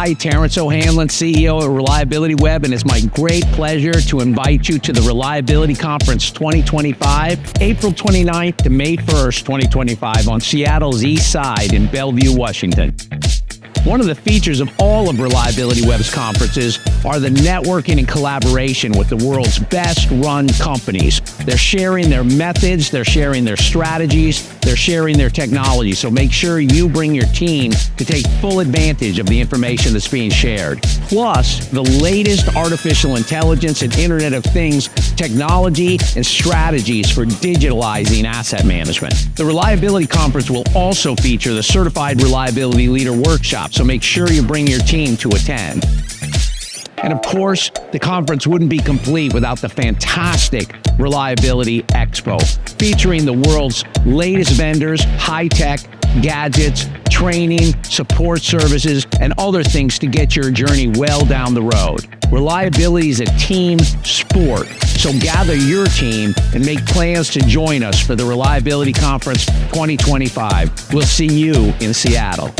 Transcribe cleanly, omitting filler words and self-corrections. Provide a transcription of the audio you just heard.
Hi, Terrence O'Hanlon, CEO of Reliability Web, and it's my great pleasure to invite you to the Reliability Conference 2025, April 29th to May 1st, 2025 on Seattle's East Side in Bellevue, Washington. One of the features of all of Reliability Web's conferences are the networking and collaboration with the world's best-run companies. They're sharing their methods, they're sharing their strategies, they're sharing their technology. So make sure you bring your team to take full advantage of the information that's being shared. Plus, the latest artificial intelligence and Internet of Things technology and strategies for digitalizing asset management. The Reliability Conference will also feature the Certified Reliability Leader Workshop, so make sure you bring your team to attend. And of course, the conference wouldn't be complete without the fantastic Reliability Expo, featuring the world's latest vendors, high-tech, gadgets, training, support services, and other things to get your journey well down the road. Reliability is a team sport, so gather your team and make plans to join us for the Reliability Conference 2025. We'll see you in Seattle.